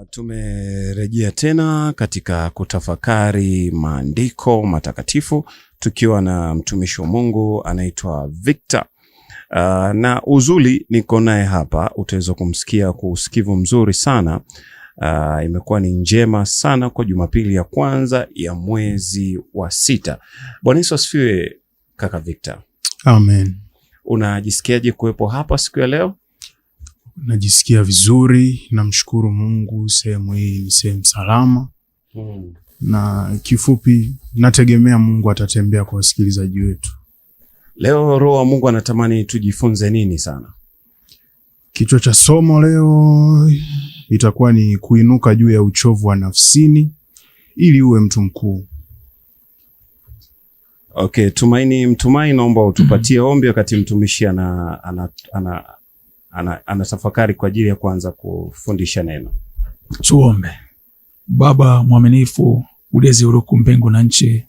Tumerejea tena katika kutafakari maandiko matakatifu tukiwa na mtumishi wa Mungu anaitwa Victor. Na uzuri niko naye hapa, utaweza kumsikia kwa usikivu mzuri sana. Imekuwa ni njema sana kwa Jumapili ya kwanza ya mwezi wa 6. Bwana Yesu asifiwe kaka Victor. Amen. Unajisikiaje kuwepo hapa siku ya leo? Najisikia vizuri, namshukuru Mungu, sehemu hii ni sehemu salama. Na kifupi nategemea Mungu atatembea kwa wasikilizaji wetu. Leo Roho wa Mungu anatamani tujifunze nini sana? Kichwa cha somo leo itakuwa ni kuinuka juu ya uchovu wa nafsini ili uwe mtu mkuu. Okay, Mtumaini naomba utupatie ombi wakati mtumishi anatafakari kwa ajili ya kuanza kufundisha neno. Tuombe. Baba mwaminifu, uliyeziruku mbingu na nchi,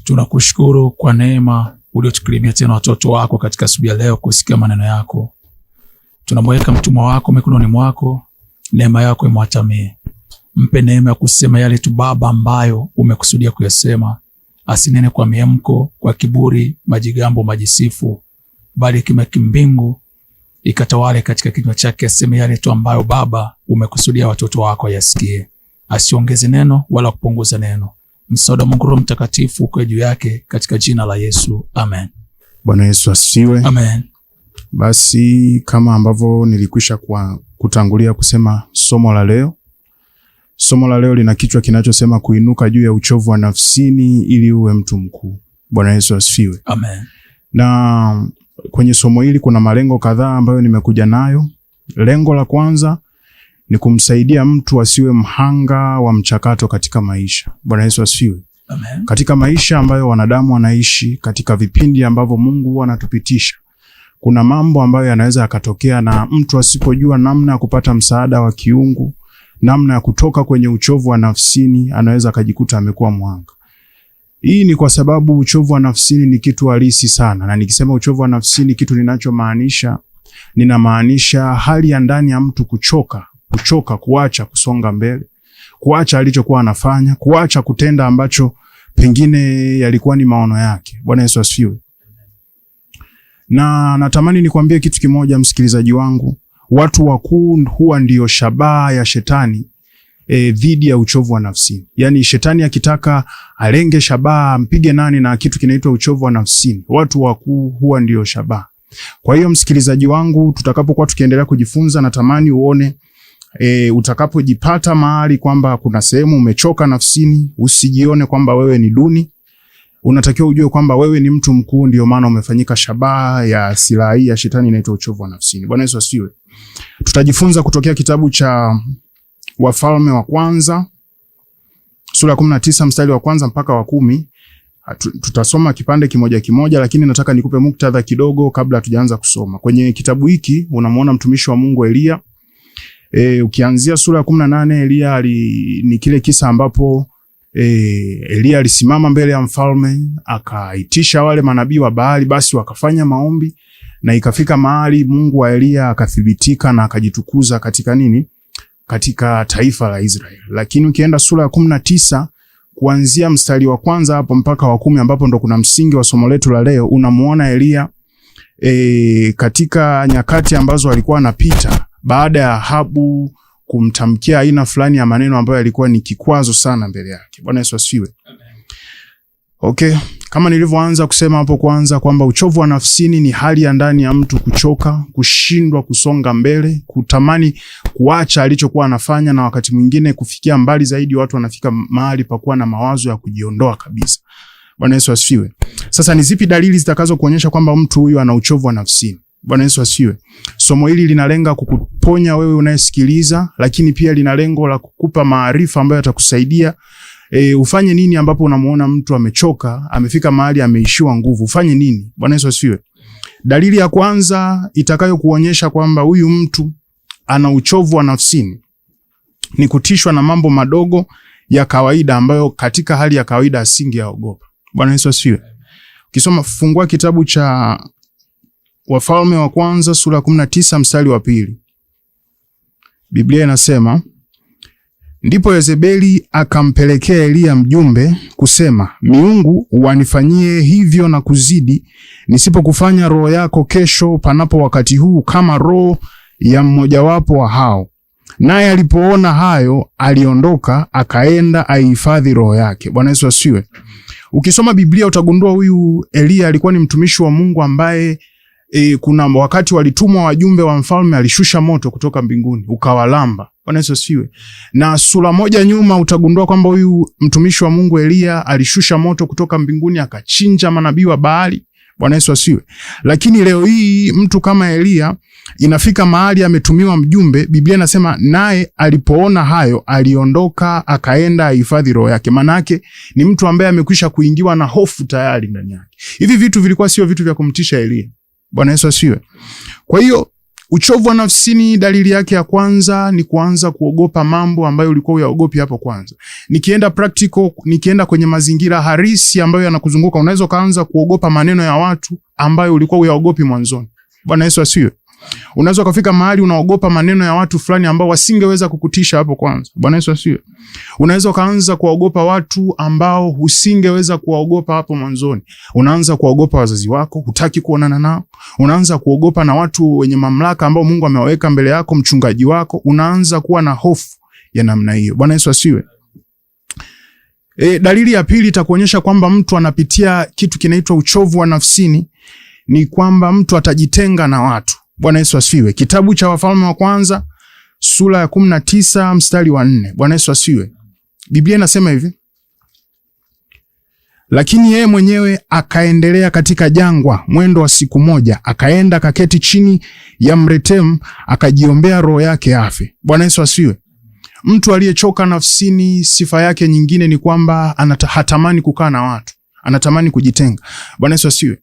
tunakushukuru kwa neema uliotukirimia tena watoto wako katika asubuhi ya leo kusikia maneno yako. Tunamweka mtumwa wako mikononi mwako, neema yako imwatamie. Mpe neema ya kusema yale tu Baba ambayo umekusudia kuyasema. Asinene kwa miemko, kwa kiburi, majigambo, majisifu, bali kima kimbingu ikatawale katika kinywa chake, aseme yale tu ambayo Baba umekusudia watoto wako yasikie. Asiongeze neno wala kupunguza neno. Msaada Mungu Roho Mtakatifu kwa juu yake katika jina la Yesu. Amen. Bwana Yesu asifiwe. Amen. Basi kama ambavyo nilikwisha kutangulia kusema somo la leo lina kichwa kinachosema kuinuka juu ya uchovu wa nafsini ili uwe mtu mkuu. Bwana Yesu asifiwe. Amen. Na kwenye somo hili kuna malengo kadhaa ambayo nimekuja nayo. Lengo la kwanza ni kumsaidia mtu asiwe mhanga wa mchakato katika maisha. Bwana Yesu asifiwe. Amen. Katika maisha ambayo wanadamu wanaishi, katika vipindi ambavyo Mungu anatupitisha, kuna mambo ambayo yanaweza yakatokea na mtu asipojua namna ya kupata msaada wa kiungu, namna ya kutoka kwenye uchovu wa nafsini, anaweza akajikuta amekuwa mhanga. Hii ni kwa sababu uchovu wa nafsini ni kitu halisi sana, na nikisema uchovu wa nafsini kitu ninamaanisha hali ya ndani ya mtu kuchoka, kuacha kusonga mbele, kuacha alichokuwa anafanya, kuacha kutenda ambacho pengine yalikuwa ni maono yake. Bwana Yesu asifiwe. Na natamani nikwambie kitu kimoja, msikilizaji wangu. Watu wakuu huwa ndio shabaha ya shetani dhidi ya uchovu wa nafsini. Yaani shetani akitaka alenge shabaha, mpige nani na kitu kinaitwa uchovu wa nafsini, watu wakuu huwa ndio shabaha. Kwa hiyo msikilizaji wangu, tutakapokuwa tukiendelea kujifunza, natamani uone utakapojipata mahali kwamba kuna sehemu umechoka nafsini, usijione kwamba wewe ni duni. Unatakiwa ujue kwamba wewe ni mtu mkuu, ndio maana umefanyika shabaha ya silaha ya shetani inaitwa uchovu wa nafsini. Bwana Yesu asifiwe. Tutajifunza kutokea kitabu cha Wafalme wa kwanza sura 19 mstari wa kwanza mpaka wa 10. Tutasoma kipande kimoja kimoja, lakini nataka nikupe muktadha kidogo kabla hatujaanza kusoma. Kwenye kitabu hiki unamuona mtumishi wa Mungu Elia. Ukianzia sura ya 18, Elia ni kile kisa ambapo Elia alisimama mbele ya mfalme, akaitisha wale manabii wa Baali, basi wakafanya maombi, na ikafika mahali Mungu wa Elia akathibitika na akajitukuza katika nini? Katika taifa la Israeli. Lakini ukienda sura ya 19 kuanzia mstari wa kwanza hapo mpaka wa 10, ambapo ndo kuna msingi wa somo letu la leo, unamuona Elia katika nyakati ambazo alikuwa anapita baada ya Ahabu kumtamkia aina fulani ya maneno ambayo yalikuwa ni kikwazo sana mbele yake. Bwana Yesu asifiwe. Okay, kama nilivyoanza kusema hapo kwanza kwamba uchovu wa nafsini ni hali ya ndani ya mtu kuchoka, kushindwa kusonga mbele, kutamani kuacha alichokuwa anafanya, na wakati mwingine kufikia mbali zaidi, watu wanafika mahali pa kuwa na mawazo ya kujiondoa kabisa. Bwana Yesu asifiwe. Sasa ni zipi dalili zitakazo kuonyesha kwamba mtu huyu ana uchovu wa nafsini? Bwana Yesu asifiwe. Somo hili linalenga kukuponya wewe unayesikiliza, lakini pia lina lengo la kukupa maarifa ambayo yatakusaidia ufanye nini ambapo unamuona mtu amechoka, amefika mahali ameishiwa nguvu. Ufanye nini? Bwana Yesu asifiwe. Dalili ya kwanza itakayo kuonyesha kwamba huyu mtu ana uchovu wa nafsini ni kutishwa na mambo madogo ya kawaida ambayo katika hali ya kawaida asingeogopa. Bwana Yesu asifiwe. Ukisoma, fungua kitabu cha Wafalme wa kwanza sura 19 mstari wa 2. Biblia inasema, Ndipo Yezebeli akampelekea Eliya mjumbe kusema, miungu wanifanyie hivyo na kuzidi, nisipokufanya roho yako kesho panapo wakati huu kama roho ya mmojawapo wa hao. Naye alipoona hayo, aliondoka akaenda aihifadhi roho yake. Bwana Yesu asiwe. Ukisoma Biblia utagundua huyu Eliya alikuwa ni mtumishi wa Mungu ambaye kuna wakati walitumwa wajumbe wa mfalme, alishusha moto kutoka mbinguni ukawalamba. Bwana Yesu asiwe. Na sura moja nyuma utagundua kwamba huyu mtumishi wa Mungu Eliya alishusha moto kutoka mbinguni akachinja manabii wa Baali. Bwana Yesu asiwe. Lakini leo hii mtu kama Eliya inafika mahali ametumiwa mjumbe, Biblia inasema naye alipoona hayo aliondoka akaenda ahifadhi roho yake. Maana yake ni mtu ambaye amekwisha kuingiwa na hofu tayari ndani yake. Hivi vitu vilikuwa sio vitu vya kumtisha Eliya. Bwana Yesu asiwe. Kwa hiyo uchovu wa nafsini, dalili yake ya kwanza ni kuanza kuogopa mambo ambayo ulikuwa uyaogopi hapo kwanza. Nikienda practical, nikienda kwenye mazingira halisi ambayo yanakuzunguka, unaweza kaanza kuogopa maneno ya watu ambayo ulikuwa uyaogopi mwanzoni. Bwana Yesu asiwe. Unaweza kufika mahali unaogopa maneno ya watu fulani ambao wasingeweza kukutisha hapo kwanza. Bwana Yesu asiwe. Unaweza kaanza kuogopa watu ambao usingeweza kuwaogopa hapo mwanzoni. Unaanza kuogopa wazazi wako, hutaki kuonana nao. Unaanza kuogopa na watu wenye mamlaka ambao Mungu amewaweka mbele yako, mchungaji wako. Unaanza kuwa na hofu ya namna hiyo. Bwana Yesu asiwe. Dalili ya pili itakuonyesha kwamba mtu anapitia kitu kinaitwa uchovu wa nafsini, ni kwamba mtu atajitenga na watu. Bwana Yesu asifiwe. Kitabu cha Wafalme wa kwanza sura ya 19 mstari wa 4. Bwana Yesu asifiwe. Biblia inasema hivi: lakini yeye mwenyewe akaendelea katika jangwa mwendo wa siku moja, akaenda akaketi chini ya mretemu, akajiombea roho yake afe. Bwana Yesu asifiwe. Mtu aliyechoka nafsini, sifa yake nyingine ni kwamba hatamani kukaa na watu, anatamani kujitenga. Bwana Yesu asifiwe.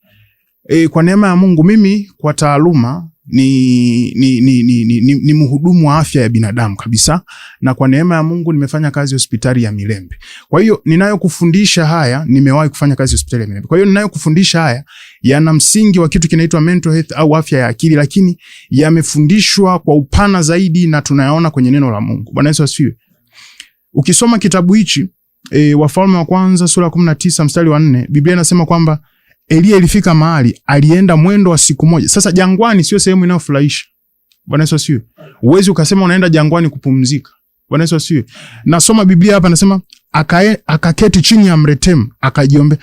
Kwa neema ya Mungu, mimi kwa taaluma ni mhudumu wa afya ya binadamu kabisa, na kwa neema ya Mungu nimefanya kazi hospitali ya Milembe. Kwa hiyo ninayokufundisha haya, nimewahi kufanya kazi hospitali ya Milembe. Kwa hiyo ninayokufundisha haya yana msingi wa kitu kinaitwa mental health au afya ya akili, lakini yamefundishwa kwa upana zaidi na tunayaona kwenye neno la Mungu. Bwana Yesu asifiwe. Ukisoma kitabu hichi Wafalme wa kwanza sura 19 mstari wa 4, Biblia inasema kwamba Eliya ilifika mahali alienda mwendo wa siku moja. Sasa jangwani sio sehemu inayofurahisha. Bwana Yesu asifiwe. Uwezi ukasema unaenda jangwani kupumzika. Bwana Yesu asifiwe. Nasoma Biblia hapa nasema akaketi chini ya mretemu akajiombe.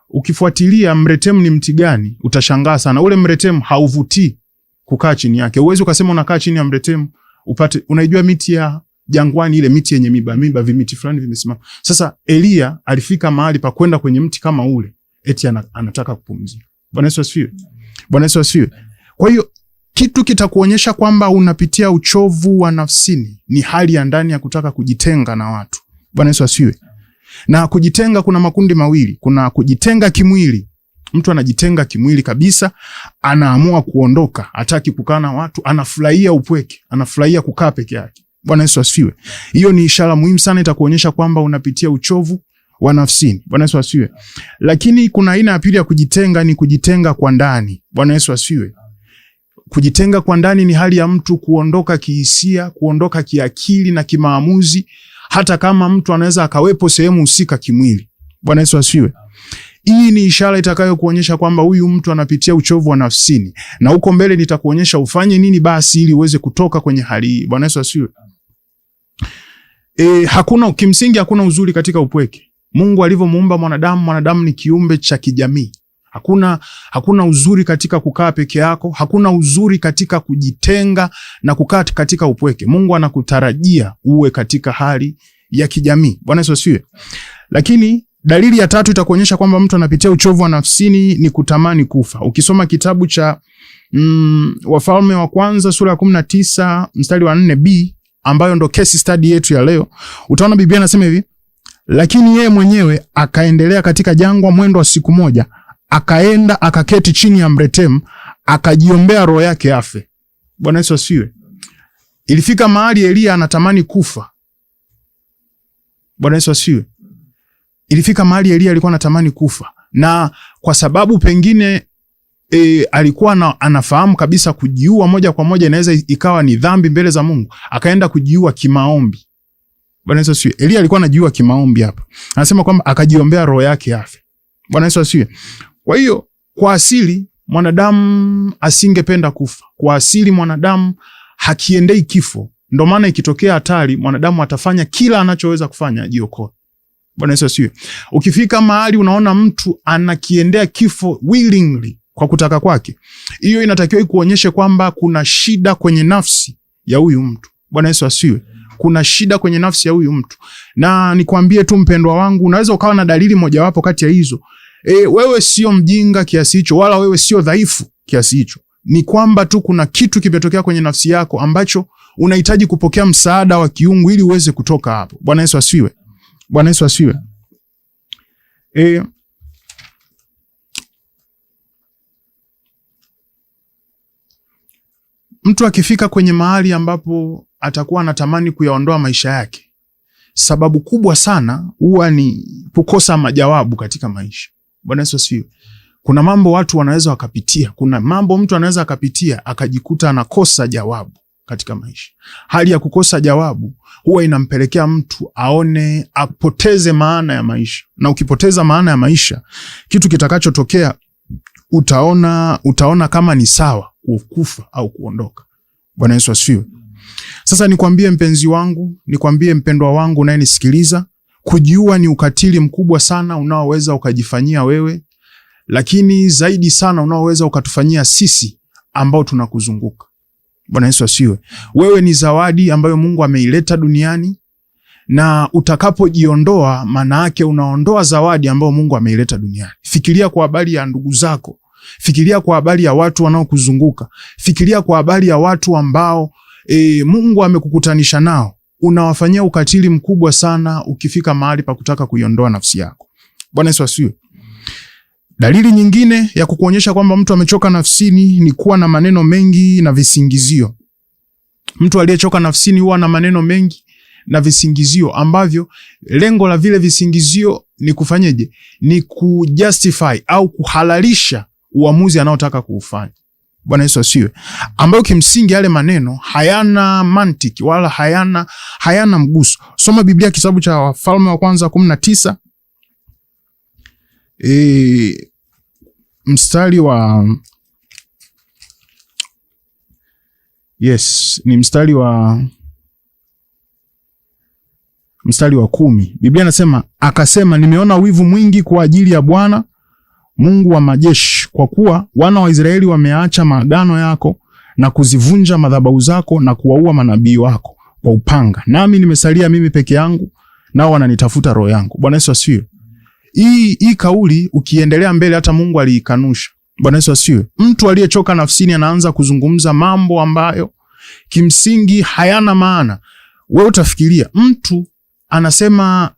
Ukifuatilia mretemu ni mti gani, utashangaa sana. Ule mretemu hauvutii kukaa chini yake. Uwezi ukasema unakaa chini ya mretemu upate, unaijua miti ya jangwani ile miti yenye miba vimiti fulani vimesimama. Sasa Eliya alifika mahali pa kwenda kwenye mti kama ule, eti anataka kupumzika. Bwana Yesu asifiwe. Bwana Yesu asifiwe. Kwa hiyo kitu kitakuonyesha kwamba unapitia uchovu wa nafsini ni hali ya ndani ya kutaka kujitenga na watu. Bwana Yesu asifiwe. Na kujitenga kuna makundi mawili. Kuna kujitenga kimwili. Mtu anajitenga kimwili kabisa, anaamua kuondoka, hataki kukaa na watu, anafurahia upweke, anafurahia kukaa peke yake. Bwana Yesu asifiwe. Hiyo ni ishara muhimu sana, itakuonyesha kwamba unapitia uchovu wa nafsini. Bwana Yesu asifiwe. Lakini kuna aina ya pili ya kujitenga, ni kujitenga kwa ndani. Bwana Yesu asifiwe. Kujitenga kwa ndani ni hali ya mtu kuondoka kihisia, kuondoka kiakili na kimaamuzi, hata kama mtu anaweza akawepo sehemu husika kimwili. Bwana Yesu asifiwe. Hii ni ishara itakayo kuonyesha kwamba huyu mtu anapitia uchovu wa nafsini, na huko mbele nitakuonyesha ufanye nini basi ili uweze kutoka kwenye hali hii. Bwana Yesu asifiwe. Kimsingi hakuna uzuri katika upweke. Mungu alivyomuumba mwanadamu ni kiumbe cha kijamii. Hakuna uzuri katika kukaa peke yako, hakuna uzuri katika kujitenga na kukaa katika upweke. Mungu anakutarajia uwe katika hali ya kijamii. Bwana Yesu asifiwe. Lakini dalili ya tatu itakuonyesha kwamba mtu anapitia uchovu wa nafsini ni kutamani kufa. Ukisoma kitabu cha Wafalme wa kwanza sura ya 19 mstari wa 4b, ambayo ndo case study yetu ya leo, utaona Biblia inasema hivi: lakini yeye mwenyewe akaendelea katika jangwa mwendo wa siku moja, akaenda akaketi chini ya mretemu, akajiombea roho yake afe. Bwana Yesu asifiwe. Ilifika mahali Eliya anatamani kufa. Bwana Yesu asifiwe. Ilifika mahali Eliya alikuwa anatamani kufa, na kwa sababu pengine alikuwa anafahamu kabisa kujiua moja kwa moja inaweza ikawa ni dhambi mbele za Mungu, akaenda kujiua kimaombi. Bwana Yesu asifiwe. Elia alikuwa anajua kimaombi hapa. Anasema kwamba akajiombea roho yake afe. Bwana Yesu asifiwe. Kwa hiyo kwa asili mwanadamu asingependa kufa. Kwa asili mwanadamu hakiendei kifo. Ndio maana ikitokea hatari mwanadamu atafanya kila anachoweza kufanya ajiokoe. Bwana Yesu asifiwe. Ukifika mahali unaona mtu anakiendea kifo willingly, kwa kutaka kwake, hiyo inatakiwa ikuonyeshe kwamba kuna shida kwenye nafsi ya huyu mtu. Bwana Yesu asifiwe. Kuna shida kwenye nafsi ya huyu mtu. Na nikwambie tu mpendwa wangu, unaweza ukawa na dalili mojawapo kati ya hizo. Wewe sio mjinga kiasi hicho, wala wewe sio dhaifu kiasi hicho. Ni kwamba tu kuna kitu kimetokea kwenye nafsi yako ambacho unahitaji kupokea msaada wa kiungu ili uweze kutoka hapo. Bwana Yesu asifiwe. Bwana Yesu asifiwe. Mtu akifika kwenye mahali ambapo atakuwa anatamani kuyaondoa maisha yake, sababu kubwa sana huwa ni kukosa majawabu katika maisha. Bwana Yesu asifiwe. Kuna mambo watu wanaweza wakapitia, kuna mambo mtu anaweza akapitia akajikuta anakosa jawabu katika maisha. Hali ya kukosa jawabu huwa inampelekea mtu apoteze maana ya maisha. Na ukipoteza maana ya maisha, kitu kitakachotokea utaona kama ni sawa kufa au kuondoka. Bwana Yesu asifiwe. Sasa nikwambie mpenzi wangu, nikwambie mpendwa wangu unayenisikiliza, kujiua ni ukatili mkubwa sana unaoweza ukajifanyia wewe, lakini zaidi sana unaoweza ukatufanyia sisi ambao tunakuzunguka. Bwana Yesu asifiwe. Wewe ni zawadi ambayo Mungu ameileta duniani, na utakapojiondoa maana yake unaondoa zawadi ambayo Mungu ameileta duniani. Fikiria kwa habari ya ndugu zako. Fikiria kwa habari ya watu wanaokuzunguka. Fikiria kwa habari ya watu ambao Mungu amekukutanisha nao. Unawafanyia ukatili mkubwa sana ukifika mahali pa kutaka kuiondoa nafsi yako. Bwana Yesu asifiwe. Dalili nyingine ya kukuonyesha kwamba mtu amechoka nafsini ni kuwa na maneno mengi na visingizio. Mtu aliyechoka nafsini huwa na maneno mengi na visingizio ambavyo lengo la vile visingizio ni kufanyeje? Ni kujustify au kuhalalisha uamuzi anaotaka kuufanya. Bwana Yesu asifiwe. Ambayo kimsingi yale maneno hayana mantiki wala hayana mguso. Soma Biblia kitabu cha Wafalme wa kwanza 19 mstari wa ni mstari wa 10. Biblia inasema, akasema, nimeona wivu mwingi kwa ajili ya Bwana Mungu wa majeshi, kwa kuwa wana wa Israeli wameacha maagano yako na kuzivunja madhabahu zako na kuwaua manabii wako kwa upanga. Nami nimesalia mimi peke yangu, nao wananitafuta roho yangu. Bwana Yesu asifiwe. Hii kauli ukiendelea mbele hata Mungu aliikanusha. Bwana Yesu asifiwe. Mtu aliyechoka nafsini anaanza kuzungumza mambo ambayo kimsingi hayana maana. Wewe utafikiria mtu anasema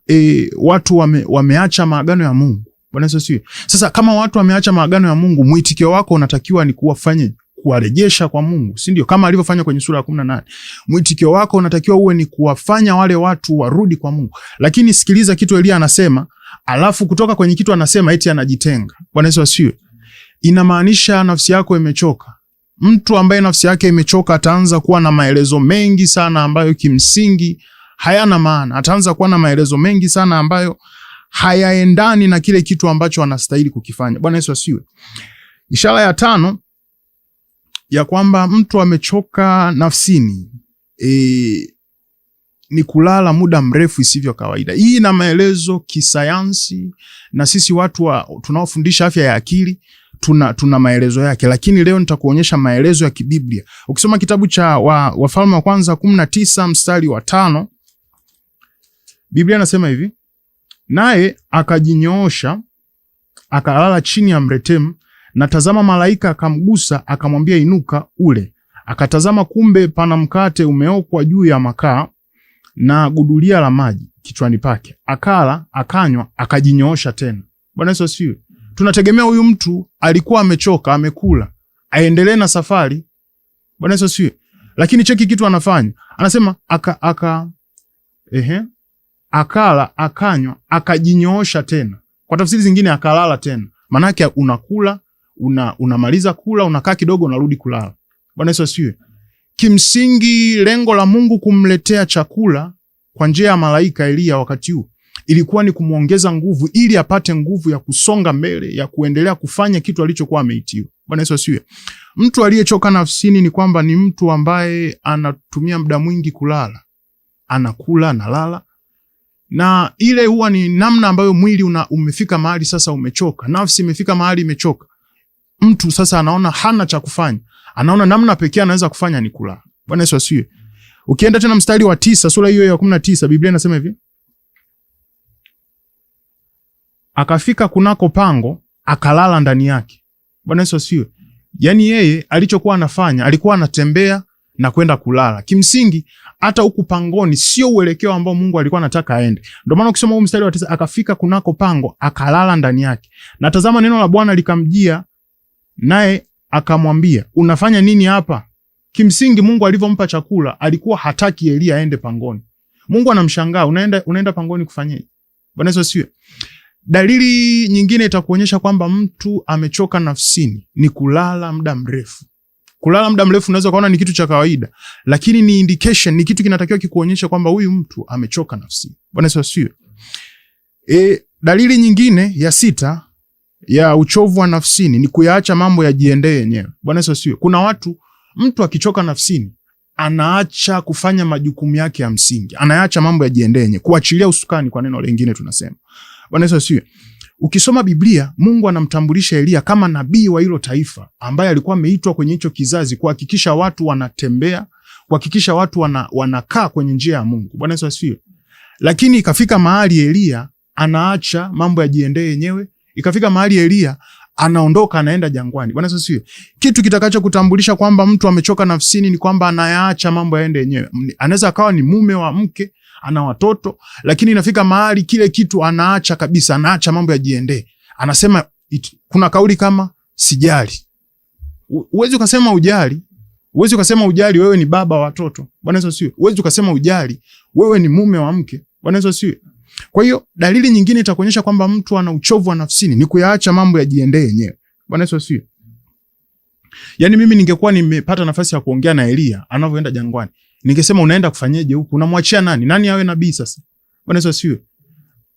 watu wameacha maagano ya Mungu. Bwana Yesu asifiwe. Sasa kama watu wameacha maagano ya Mungu, mwitikio wako unatakiwa ni kuwarejesha kwa Mungu, si ndio? Kama alivyofanya kwenye sura ya 18. Mwitikio wako unatakiwa uwe ni kuwafanya wale watu warudi kwa Mungu. Lakini sikiliza kitu Elia anasema, alafu kutoka kwenye kitu anasema eti anajitenga. Bwana Yesu asifiwe. Inamaanisha nafsi yako imechoka. Mtu ambaye nafsi yake imechoka ataanza kuwa na maelezo mengi sana ambayo kimsingi hayana maana. Ataanza kuwa na maelezo mengi sana ambayo hayaendani na kile kitu ambacho anastahili kukifanya. Bwana Yesu asifiwe. Ishara ya 5 ya kwamba mtu amechoka nafsini ni kulala muda mrefu isivyo kawaida. Hii ina maelezo kisayansi, na sisi watu tunaofundisha afya ya akili tuna maelezo yake, lakini leo nitakuonyesha maelezo ya kibiblia. Ukisoma kitabu cha Wafalme wa kwanza 19 mstari wa 5, Biblia inasema hivi, naye akajinyoosha akalala chini ya mretemu, na tazama malaika akamgusa akamwambia, inuka ule. Akatazama, kumbe pana mkate umeokwa juu ya makaa na gudulia la maji kichwani pake. Akala, akanywa, akajinyoosha tena. Bwana Yesu asifiwe. Tunategemea huyu mtu alikuwa amechoka, amekula, aendelee na safari. Bwana Yesu asifiwe. Lakini cheki kitu anafanya. Anasema akala, akanywa, akajinyoosha tena. Kwa tafsiri zingine akalala tena. Maana yake unakula, unamaliza kula, unakaa kidogo, unarudi kulala. Bwana Yesu asifiwe. Kimsingi lengo la Mungu kumletea chakula kwa njia ya malaika Elia wakati huu ilikuwa ni kumuongeza nguvu ili apate nguvu ya kusonga mbele, ya kuendelea kufanya kitu alichokuwa ameitiwa. Bwana Yesu asifiwe. Mtu aliyechoka nafsini ni kwamba ni mtu ambaye anatumia muda mwingi kulala. Anakula, analala. Na ile huwa ni namna ambayo mwili umefika mahali sasa umechoka. Nafsi imefika mahali imechoka. Mtu sasa anaona hana cha kufanya. Anaona namna pekee anaweza kufanya ni kulala. Bwana Yesu asifiwe. Ukienda tena mstari wa 9, sura hiyo ya 19, Biblia inasema hivi. Akafika kunako pango, akalala ndani yake. Bwana Yesu asifiwe. Yaani yeye alichokuwa anafanya, alikuwa anatembea na kwenda kulala. Kimsingi hata huku pangoni sio uelekeo ambao Mungu alikuwa anataka aende. Ndio maana ukisoma huu mstari wa 9, akafika kunako pango, akalala ndani yake. Na tazama neno la Bwana likamjia, naye akamwambia, unafanya nini hapa? Kimsingi Mungu alivyompa chakula, alikuwa hataki Elia aende pangoni. Mungu anamshangaa, unaenda pangoni kufanyaje? Bwana Yesu asifiwe. Dalili nyingine itakuonyesha kwamba mtu amechoka nafsini ni kulala muda mrefu. Kulala muda mrefu unaweza kuona ni kitu cha kawaida, lakini ni indication, ni kitu kinatakiwa kikuonyesha kwamba huyu mtu amechoka nafsini. Bwana Yesu asifiwe. Dalili nyingine ya 6 ya uchovu wa nafsini ni kuyaacha mambo yajiendee yenyewe. Bwana Yesu asifiwe. Kuna mtu akichoka nafsini anaacha kufanya majukumu yake ya msingi. Anaacha mambo yajiendee yenyewe, kuachilia usukani kwa neno lingine tunasema. Bwana Yesu asifiwe. Ukisoma Biblia, Mungu anamtambulisha Elia kama nabii wa hilo taifa ambaye alikuwa ameitwa kwenye hicho kizazi kuhakikisha watu wanatembea, kuhakikisha watu wanakaa kwenye njia ya Mungu. Bwana Yesu asifiwe. Lakini ikafika mahali Elia anaacha mambo yajiendee yenyewe. Ikafika mahali Elia anaondoka, anaenda jangwani. Bwana Yesu asifiwe. Kitu kitakacho kutambulisha kwamba mtu amechoka nafsini ni kwamba anayaacha mambo yaende yenyewe. Anaweza akawa ni mume wa mke, ana watoto, lakini inafika mahali kile kitu anaacha kabisa, anaacha mambo yajiendee. Anasema kuna kauli kama sijali. Uwezi ukasema ujali. Uwezi ukasema ujali wewe ni baba wa watoto. Bwana Yesu asifiwe. Uwezi ukasema ujali wewe ni mume wa mke. Bwana Yesu asifiwe. Kwa hiyo dalili nyingine itakuonyesha kwamba mtu ana uchovu wa nafsini ni kuyaacha mambo yajiendee yenyewe. Bwana Yesu asifiwe. Yaani mimi ningekuwa nimepata nafasi ya kuongea na Elia anavyoenda jangwani, ningesema unaenda kufanyaje huku? Unamwachia nani? Nani awe nabii sasa? Bwana Yesu asifiwe.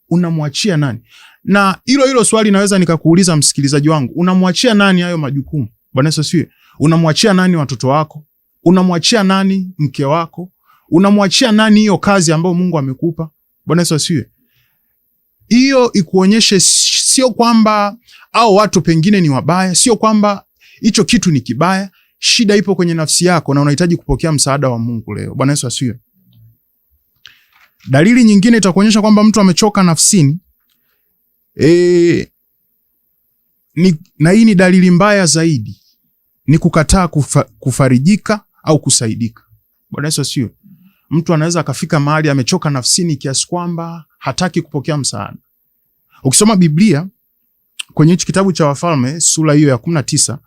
Unamwachia nani? Na hilo swali naweza nikakuuliza msikilizaji wangu, unamwachia nani hayo majukumu? Bwana Yesu asifiwe. Unamwachia nani watoto wako? Unamwachia nani mke wako? Unamwachia nani hiyo kazi ambayo Mungu amekupa? Bwana Yesu asifiwe. Hiyo ikuonyeshe sio kwamba au watu pengine ni wabaya, sio kwamba hicho kitu ni kibaya. Shida ipo kwenye nafsi yako na unahitaji kupokea msaada wa Mungu leo. Bwana Yesu asifiwe. Dalili nyingine itakuonyesha kwamba mtu amechoka nafsini. Na hii ni dalili mbaya zaidi. Ni kukataa kufarijika au kusaidika. Bwana Yesu asifiwe. Mtu anaweza akafika mahali amechoka nafsini kiasi kwamba hataki kupokea msaada. Ukisoma Biblia kwenye kitabu cha Wafalme sura hiyo ya 19,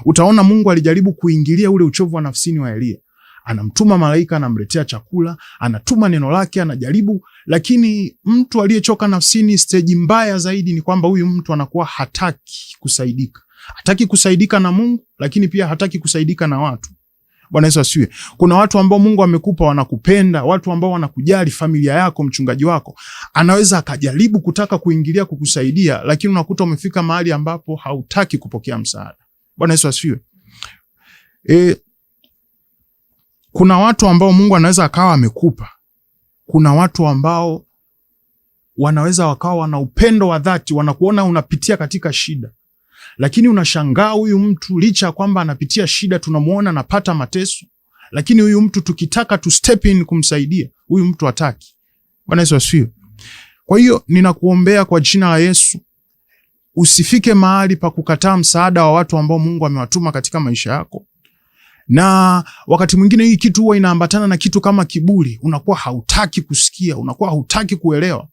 utaona Mungu alijaribu kuingilia ule uchovu wa nafsini wa Elia. Anamtuma malaika, anamletea chakula, anatuma neno lake, anajaribu, lakini mtu aliyechoka nafsini, stage mbaya zaidi ni kwamba huyu mtu anakuwa hataki kusaidika. Hataki kusaidika na Mungu, lakini pia hataki kusaidika na watu. Bwana Yesu asifiwe. Kuna watu ambao Mungu amekupa wanakupenda, watu ambao wanakujali, familia yako, mchungaji wako, anaweza akajaribu kutaka kuingilia kukusaidia, lakini unakuta umefika mahali ambapo hautaki kupokea msaada. Bwana Yesu asifiwe. Kuna watu ambao Mungu anaweza akawa amekupa. Kuna watu ambao wanaweza wakawa wana upendo wa dhati, wanakuona unapitia katika shida. Lakini unashangaa huyu mtu licha kwamba anapitia shida, tunamuona anapata mateso, lakini huyu mtu tukitaka tu step in kumsaidia, huyu mtu hataki. Bwana Yesu asifiwe. Kwa hiyo ninakuombea kwa jina la Yesu, usifike mahali pa kukataa msaada wa watu ambao Mungu amewatuma katika maisha yako. Na wakati mwingine hii kitu huwa inaambatana na kitu kama kiburi, unakuwa hautaki kusikia, unakuwa hautaki kuelewa.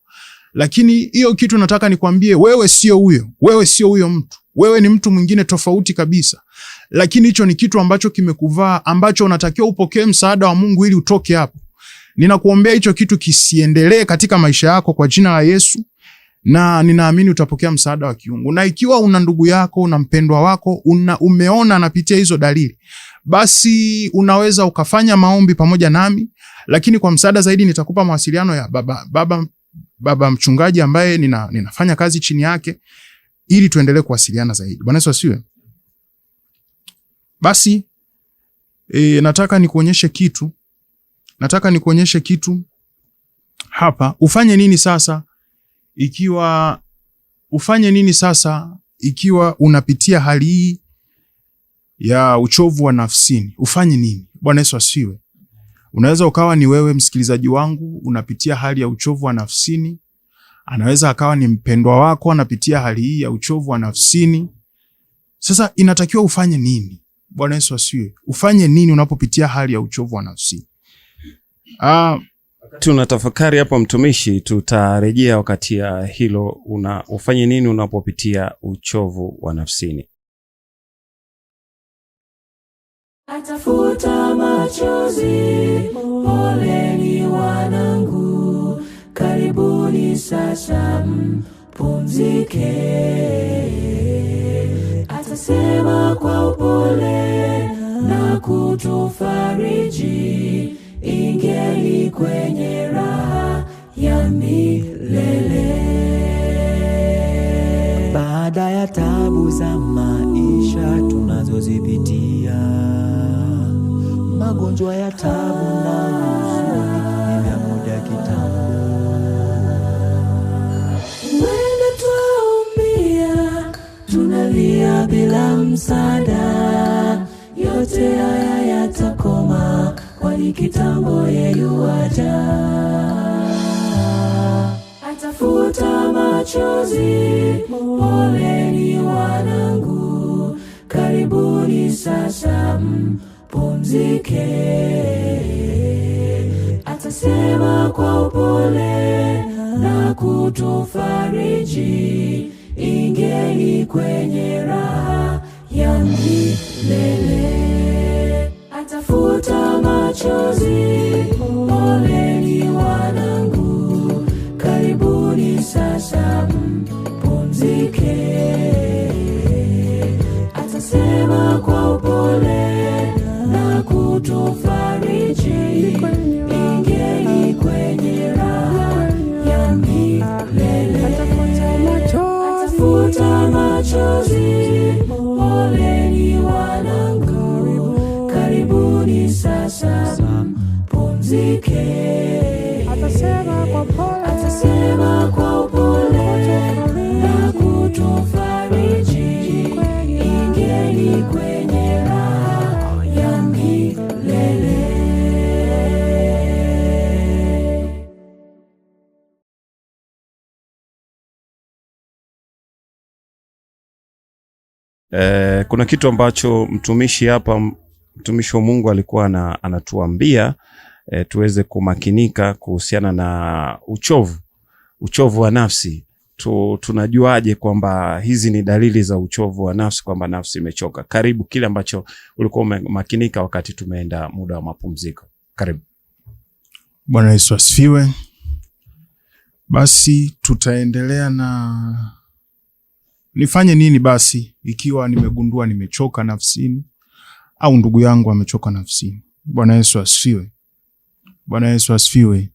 Lakini hiyo kitu nataka nikwambie, wewe sio huyo, wewe sio huyo mtu. Wewe ni mtu mwingine tofauti kabisa. Lakini hicho ni kitu ambacho kimekuvaa, ambacho unatakiwa upokee msaada wa Mungu ili utoke hapo. Ninakuombea hicho kitu kisiendelee katika maisha yako kwa jina la Yesu. na ninaamini utapokea msaada wa kiungu. Na ikiwa una ndugu yako, una mpendwa wako, umeona anapitia hizo dalili, basi unaweza ukafanya maombi pamoja nami, lakini kwa msaada zaidi nitakupa mawasiliano ya baba mchungaji ambaye ninafanya kazi chini yake, ili tuendelee kuwasiliana zaidi. Bwana Yesu asifiwe. Basi nataka nikuonyeshe kitu hapa. Ufanye nini sasa ikiwa unapitia hali hii ya uchovu wa nafsini? Ufanye nini? Bwana Yesu asifiwe. Unaweza ukawa ni wewe msikilizaji wangu unapitia hali ya uchovu wa nafsini. Anaweza akawa ni mpendwa wako anapitia hali hii ya uchovu wa nafsini. Sasa inatakiwa ufanye nini? Bwana Yesu asifiwe. Ufanye nini unapopitia hali ya uchovu wa nafsini? Tunatafakari hapo mtumishi, tutarejea wakati ya hilo. Ufanye nini unapopitia uchovu wa nafsini? Atafuta machozi, poleni wanangu, karibuni sasa mpumzike. Atasema kwa upole na kutufariji, ingeni kwenye raha ya milele. Baada ya tabu za maisha tunazozipitia, magonjwa ya tabu na huzuni ni vya muda kitambo. Wenda twaumia, tunalia bila msaada, yote haya yatakoma, kwani kitambo yuaja. Atafuta machozi, poleni wanangu, karibuni sasa mpumzike. Atasema kwa upole na kutufariji, ingeni kwenye raha ya milele. Atafuta machozi, poleni wanangu, karibuni sasa mpumzike. Atasema kwa upole na kutufariji, ingeni kwenye raha ya milele. Atafuta machozi, poleni wanangu, karibuni sasa mpumzike. Atasema kwa upole na kutufariji, ingeni kwenye raha ya milele. Kuna kitu ambacho mtumishi wa Mungu alikuwa anatuambia tuweze kumakinika kuhusiana na uchovu wa nafsi. Tunajuaje kwamba hizi ni dalili za uchovu wa nafsi, kwamba nafsi imechoka? Karibu kile ambacho ulikuwa umakinika wakati tumeenda muda wa mapumziko. Karibu. Bwana Yesu asifiwe. Basi tutaendelea na nifanye nini basi ikiwa nimegundua nimechoka nafsini au ndugu yangu amechoka nafsini. Bwana Yesu asifiwe. Bwana Yesu asifiwe.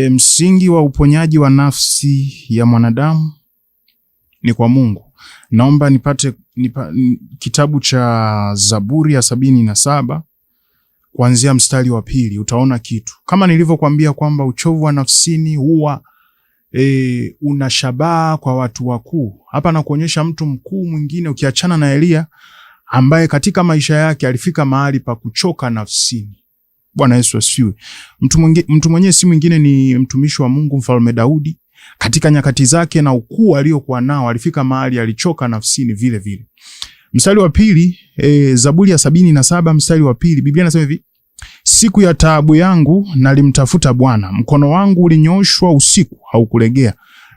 Msingi wa uponyaji wa nafsi ya mwanadamu ni kwa Mungu. Naomba nipate kitabu cha Zaburi ya 77 kuanzia mstari wa 2. Utaona kitu. Kama nilivyokuambia kwamba uchovu wa nafsini huwa una shabaha kwa watu wakuu. Hapa na kuonyesha mtu mkuu mwingine ukiachana na Elia, ambaye katika maisha yake alifika mahali pa kuchoka nafsini. Bwana Yesu asifiwe. Mtu mwenyewe si mwingine ni mtumishi wa Mungu Mfalme Daudi. Katika nyakati zake na ukuu aliokuwa nao, alifika mahali alichoka nafsini vile vile. Mstari wa 2, Zaburi ya 77 mstari wa 2, Biblia inasema hivi: siku ya taabu yangu nalimtafuta Bwana, mkono wangu ulinyooshwa usiku haukulegea,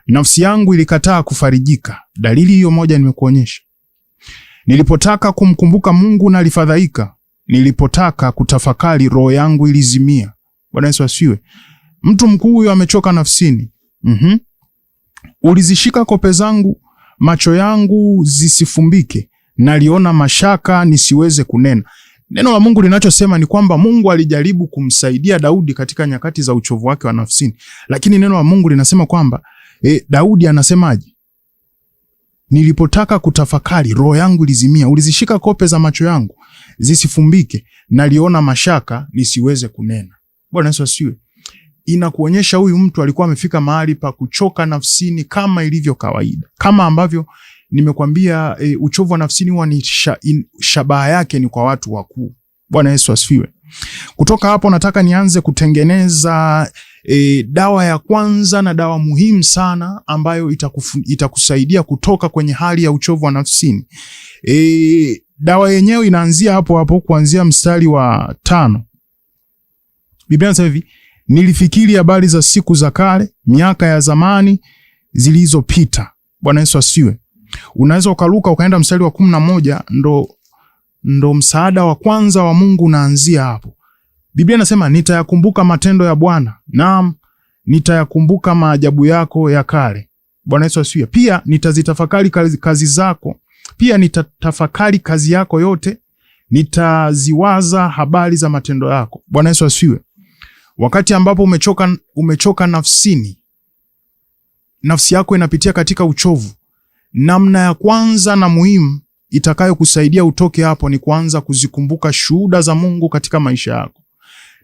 nafsi yangu ilikataa kufarijika. Dalili hiyo moja nimekuonyesha. Nilipotaka kumkumbuka Mungu nalifadhaika, nilipotaka kutafakari roho yangu ilizimia. Bwana Yesu asifiwe. Mtu mkuu huyo amechoka nafsini. Ulizishika kope zangu, macho yangu zisifumbike, naliona mashaka nisiweze kunena. Neno la Mungu linachosema ni kwamba Mungu alijaribu kumsaidia Daudi katika nyakati za uchovu wake wa nafsini. Lakini neno la Mungu linasema kwamba Daudi anasemaje? Nilipotaka kutafakari, roho yangu ilizimia. Ulizishika kope za macho yangu zisifumbike, naliona mashaka nisiweze kunena. Bwana Yesu asifiwe. Inakuonyesha huyu mtu alikuwa amefika mahali pa kuchoka nafsini kama ilivyo kawaida. Kama ambavyo nimekwambia, uchovu wa nafsini huwa ni shabaha yake ni kwa watu wakuu. Bwana Yesu asifiwe. Kutoka hapo nataka nianze kutengeneza dawa ya kwanza na dawa muhimu sana ambayo itakusaidia kutoka kwenye hali ya uchovu wa nafsini. Dawa yenyewe inaanzia hapo kuanzia mstari wa 5. Biblia inasema hivi: nilifikiri habari za siku za kale, miaka ya zamani zilizopita. Bwana Yesu asifiwe. Unaweza ukaruka ukaenda mstari wa 11, ndo msaada wa kwanza wa Mungu unaanzia hapo. Biblia inasema nitayakumbuka matendo ya Bwana, naam, nitayakumbuka maajabu yako ya kale. Bwana Yesu asifiwe. Pia nitazitafakari kazi zako, pia nitatafakari kazi yako yote, nitaziwaza habari za matendo yako. Bwana Yesu asifiwe. Wakati ambapo umechoka nafsini, nafsi yako inapitia katika uchovu, namna ya kwanza na muhimu itakayokusaidia utoke hapo ni kuanza kuzikumbuka shuhuda za Mungu katika maisha yako.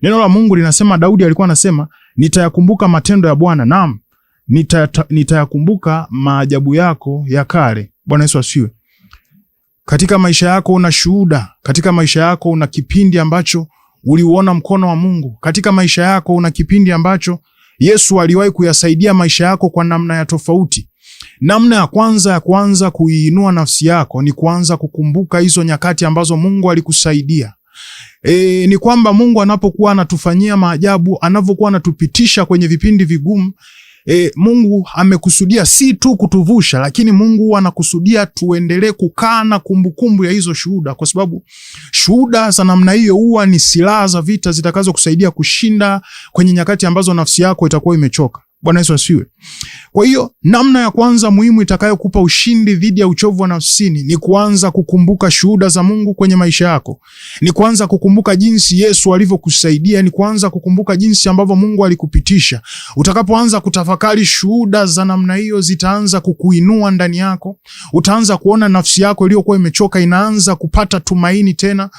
Neno la Mungu linasema, Daudi alikuwa anasema nitayakumbuka matendo ya Bwana, naam, nitayakumbuka maajabu yako ya kale. Bwana Yesu asifiwe. Katika maisha yako una shuhuda, katika maisha yako una kipindi ambacho uliuona mkono wa Mungu, katika maisha yako una kipindi ambacho Yesu aliwahi kuyasaidia maisha yako kwa namna ya tofauti. Namna ya kwanza ya kuanza kuiinua nafsi yako ni kuanza kukumbuka hizo nyakati ambazo Mungu alikusaidia. Ni kwamba Mungu anapokuwa anatufanyia maajabu, anavyokuwa anatupitisha kwenye vipindi vigumu, Mungu amekusudia si tu kutuvusha, lakini Mungu anakusudia tuendelee kukaa na kumbukumbu ya hizo shuhuda, kwa sababu shuhuda za namna hiyo huwa ni silaha za vita zitakazo kusaidia kushinda kwenye nyakati ambazo nafsi yako itakuwa imechoka. Bwana Yesu asifiwe. Kwa hiyo namna ya kwanza muhimu itakayokupa ushindi dhidi ya uchovu wa nafsini ni kuanza kukumbuka shuhuda za Mungu kwenye maisha yako. Ni kuanza kukumbuka jinsi Yesu alivyokusaidia, ni kuanza kukumbuka jinsi ambavyo Mungu alikupitisha. Utakapoanza kutafakari shuhuda za namna hiyo, zitaanza kukuinua ndani yako. Utaanza kuona nafsi yako iliyokuwa imechoka inaanza kupata tumaini tena.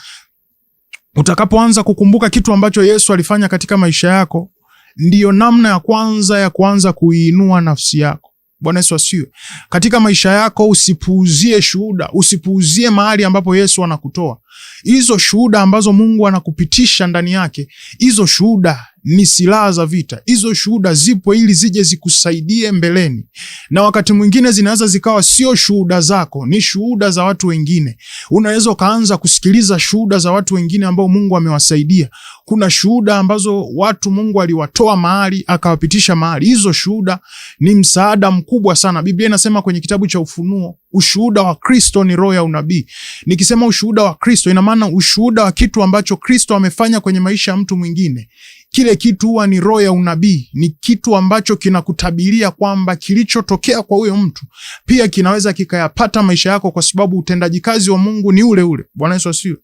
Utakapoanza kukumbuka kitu ambacho Yesu alifanya katika maisha yako, ndiyo namna ya kwanza ya kuanza kuiinua nafsi yako. Bwana Yesu asifiwe. Katika maisha yako usipuuzie shuhuda, usipuuzie mahali ambapo Yesu anakutoa. Hizo shuhuda ambazo Mungu anakupitisha ndani yake, hizo shuhuda ni silaha za vita. Hizo shuhuda zipo ili zije zikusaidie mbeleni. Na wakati mwingine zinaweza zikawa sio shuhuda zako, ni shuhuda za watu wengine. Unaweza ukaanza kusikiliza shuhuda za watu wengine ambao Mungu amewasaidia. Kuna shuhuda ambazo watu Mungu aliwatoa mahali akawapitisha mahali. Hizo shuhuda ni msaada mkubwa sana. Biblia inasema kwenye kitabu cha Ufunuo, ushuhuda wa Kristo ni roho ya unabii. Nikisema ushuhuda wa Kristo, ina maana ushuhuda wa kitu ambacho Kristo amefanya kwenye maisha ya mtu mwingine. Kile kitu huwa ni roho ya unabii, ni kitu ambacho kinakutabiria kwamba kilichotokea kwa huyo mtu pia kinaweza kikayapata maisha yako, kwa sababu utendaji kazi wa Mungu ni ule ule. Bwana Yesu asifiwe.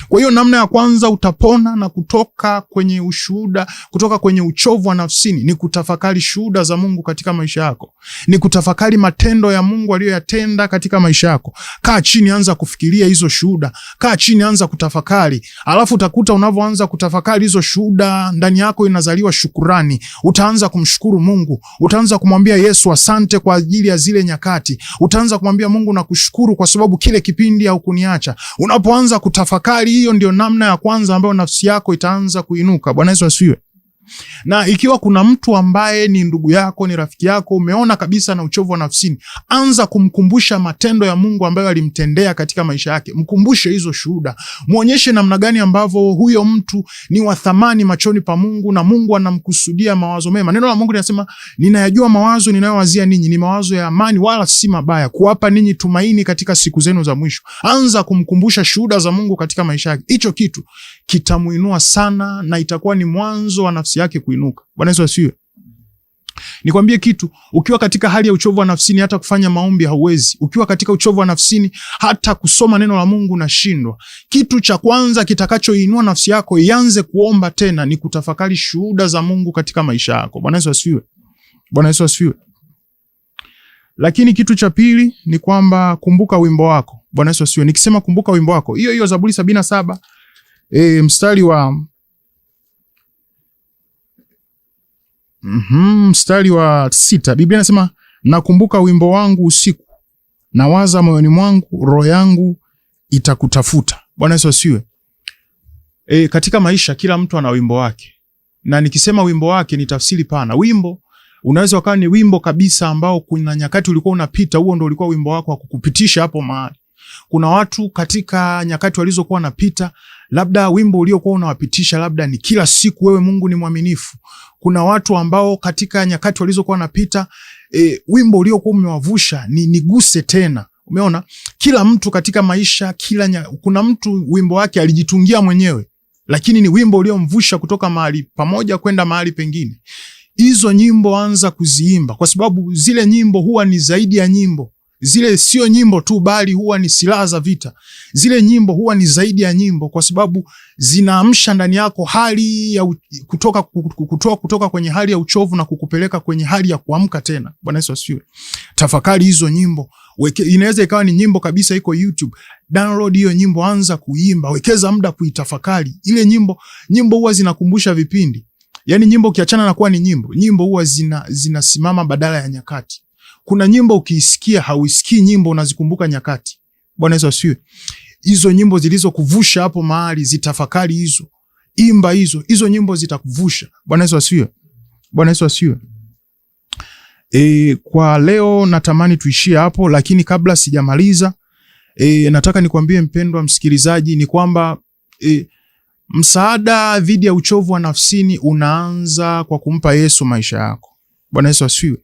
Kwa hiyo namna ya kwanza utapona na kutoka kwenye ushuhuda, kutoka kwenye uchovu wa nafsini, ni kutafakari shuhuda za Mungu katika maisha yako. Ni kutafakari matendo ya Mungu aliyoyatenda katika maisha yako. Kaa chini, anza kufikiria hizo shuhuda. Kaa chini, anza kutafakari. Alafu utakuta unavyoanza kutafakari hizo shuhuda, ndani yako inazaliwa shukurani. Utaanza kumshukuru Mungu. Utaanza kumwambia Yesu asante kwa ajili ya zile nyakati. Utaanza kumwambia Mungu nakushukuru kwa sababu kile kipindi haukuniacha. Unapoanza kutafakari, hiyo ndio namna ya kwanza ambayo nafsi yako itaanza kuinuka. Bwana Yesu asifiwe. Na ikiwa kuna mtu ambaye ni ndugu yako, ni rafiki yako, umeona kabisa na uchovu wa nafsini, anza kumkumbusha matendo ya Mungu ambayo alimtendea katika maisha yake. Mkumbushe hizo shuhuda. Muonyeshe namna gani ambavyo huyo mtu ni wa thamani machoni pa Mungu na Mungu anamkusudia mawazo mema. Neno la Mungu linasema, ninayajua mawazo ninayowazia ninyi ni mawazo ya amani wala si mabaya, kuwapa ninyi tumaini katika siku zenu za mwisho. Anza kumkumbusha shuhuda za Mungu katika maisha yake. Hicho kitu kitamuinua sana na itakuwa ni mwanzo wa nafsi yake kuinuka. Bwana Yesu asifiwe. Nikwambie kitu, ukiwa katika hali ya uchovu wa nafsini, hata kufanya maombi hauwezi. Ukiwa katika uchovu wa nafsini, hata kusoma neno la Mungu unashindwa. Kitu cha kwanza kitakachoinua nafsi yako ianze kuomba tena ni kutafakari shuhuda za Mungu katika maisha yako. Bwana Yesu asifiwe. Bwana Yesu asifiwe. Lakini kitu cha pili ni kwamba kumbuka wimbo wako. Bwana Yesu asifiwe. Nikisema kumbuka wimbo wako, hiyo Zaburi 77 mstari wa mstari wa 6, Biblia inasema nakumbuka wimbo wangu usiku, nawaza moyoni mwangu, roho yangu itakutafuta. Bwana Yesu asifiwe. Katika maisha kila mtu ana wimbo wake, na nikisema wimbo wake ni tafsiri pana. Wimbo unaweza ukawa ni wimbo kabisa ambao kuna nyakati ulikuwa unapita, huo ndio ulikuwa wimbo wako wa kukupitisha hapo mahali. Kuna watu katika nyakati walizokuwa wanapita, labda wimbo uliokuwa unawapitisha labda ni kila siku wewe Mungu ni mwaminifu. Kuna watu ambao katika nyakati walizokuwa wanapita, wimbo uliokuwa umewavusha ni niguse tena. Umeona? Kila mtu katika maisha, kuna mtu wimbo wake alijitungia mwenyewe, lakini ni wimbo uliomvusha kutoka mahali pamoja kwenda mahali pengine. Hizo nyimbo anza kuziimba, kwa sababu zile nyimbo huwa ni zaidi ya nyimbo. Zile sio nyimbo tu, bali huwa ni silaha za vita. Zile nyimbo huwa ni zaidi ya nyimbo, kwa sababu zinaamsha ndani yako hali ya kutoka kwenye hali ya uchovu na kukupeleka kwenye hali ya kuamka tena. Bwana Yesu asifiwe. Tafakari hizo nyimbo. Inaweza ikawa ni nyimbo kabisa iko YouTube. Download hiyo nyimbo, anza kuimba, wekeza muda kuitafakari. Ile nyimbo huwa zinakumbusha vipindi. Yaani nyimbo ukiachana na kuwa ni nyimbo huwa zinasimama badala ya nyakati. Kuna nyimbo ukiisikia hauisikii nyimbo, unazikumbuka nyakati. Bwana Yesu asifiwe. Hizo nyimbo zilizokuvusha hapo mahali, zitafakari hizo. Imba hizo nyimbo zitakuvusha. Bwana Yesu asifiwe. Bwana Yesu asifiwe. Kwa leo natamani tuishie hapo, lakini kabla sijamaliza, nataka nikwambie mpendwa msikilizaji, ni kwamba msaada dhidi ya uchovu wa nafsini unaanza kwa kumpa Yesu maisha yako. Bwana Yesu asifiwe.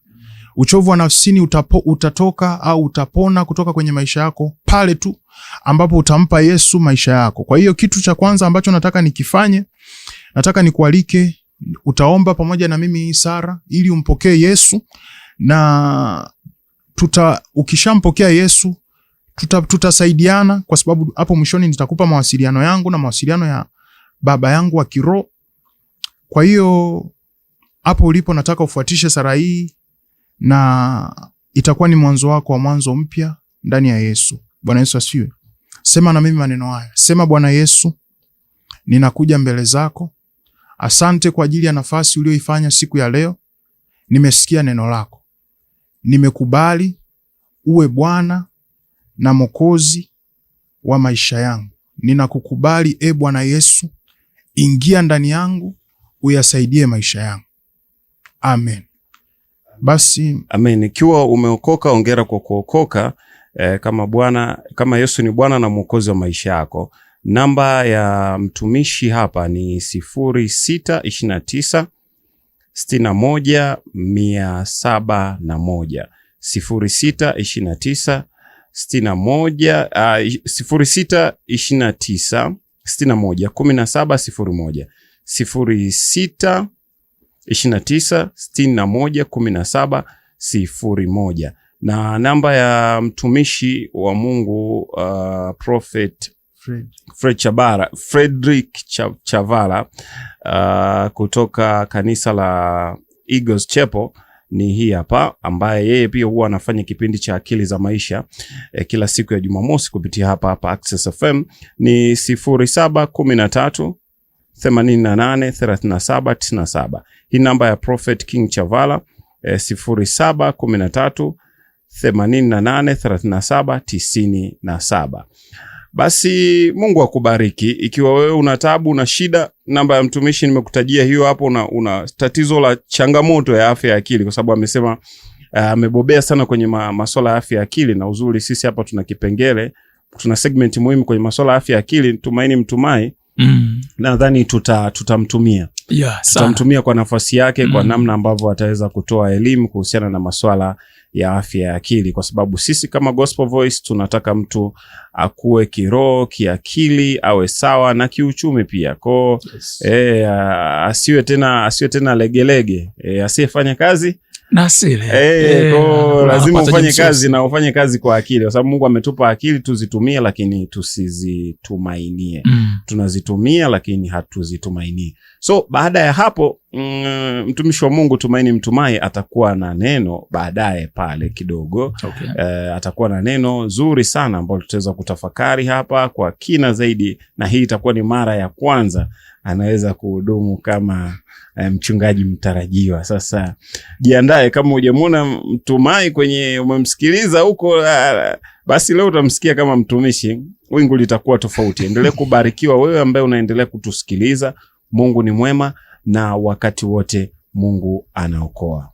Uchovu wa nafsini utatoka au utapona kutoka kwenye maisha yako pale tu ambapo utampa Yesu maisha yako. Kwa hiyo kitu cha kwanza ambacho nataka nikifanye, nataka nikualike, utaomba pamoja na mimi Sara, ili umpokee Yesu, na ukishampokea Yesu tutasaidiana, kwa sababu hapo mwishoni nitakupa mawasiliano yangu na mawasiliano ya baba yangu wa kiroho. Kwa hiyo hapo ulipo nataka ufuatishe sala hii, na itakuwa ni mwanzo wako wa mwanzo mpya ndani ya Yesu. Bwana Yesu asifiwe. Sema na mimi maneno haya. Sema: Bwana Yesu, ninakuja mbele zako. Asante kwa ajili ya nafasi uliyoifanya siku ya leo. Nimesikia neno lako. Nimekubali uwe Bwana na Mwokozi wa maisha yangu. Ninakukubali Bwana Yesu. Ingia ndani yangu, uyasaidie maisha yangu. Amen. Basi amen. Ikiwa umeokoka, hongera kwa kuokoka. Kama Yesu ni Bwana na Mwokozi wa maisha yako. Namba ya mtumishi hapa ni 0629 61 701. 0629 61 0629 61 1701. 0629 61 1701. Na namba ya mtumishi wa Mungu Prophet Frederick Chavala kutoka kanisa la Eagles Chapel ni hii hapa, ambaye yeye pia huwa anafanya kipindi cha Akili za Maisha kila siku ya Jumamosi kupitia hapa Access FM. Ni 0713 88 37 97. Hii namba ya Prophet King Chavala 0713 88 37 97. Basi Mungu akubariki. Ikiwa wewe una taabu na shida, namba ya mtumishi nimekutajia hiyo hapo. Una tatizo la changamoto ya afya ya akili, kwa sababu amesema amebobea sana kwenye masuala ya afya ya akili, na uzuri sisi hapa tuna kipengele, tuna segment muhimu kwenye masuala ya afya ya akili, Tumaini Mtumai. Nadhani tutamtumia. Tutamtumia kwa nafasi yake, kwa namna ambavyo ataweza kutoa elimu kuhusiana na masuala ya afya ya akili, kwa sababu sisi kama Gospel Voice tunataka mtu akue kiroho, kiakili, awe sawa na kiuchumi pia. Kwa asiwe tena legelege, asiyefanya kazi na asili. Lazima ufanye kazi na ufanye kazi kwa akili, kwa sababu Mungu ametupa akili tuzitumie, lakini tusizitumainie. Tunazitumia lakini hatuzitumainie. So baada ya hapo mtumishi wa Mungu Tumaini Mtumai atakuwa na neno baadaye pale kidogo. Atakuwa na neno zuri sana ambalo tutaweza kutafakari hapa kwa kina zaidi, na hii itakuwa ni mara ya kwanza anaweza kuhudumu kama mchungaji mtarajiwa. Sasa jiandae, kama hujamuona Mtumai kwenye umemsikiliza huko, basi leo utamsikia kama mtumishi, wingu litakuwa tofauti. Endelee kubarikiwa wewe ambaye unaendelea kutusikiliza. Mungu ni mwema na wakati wote Mungu anaokoa.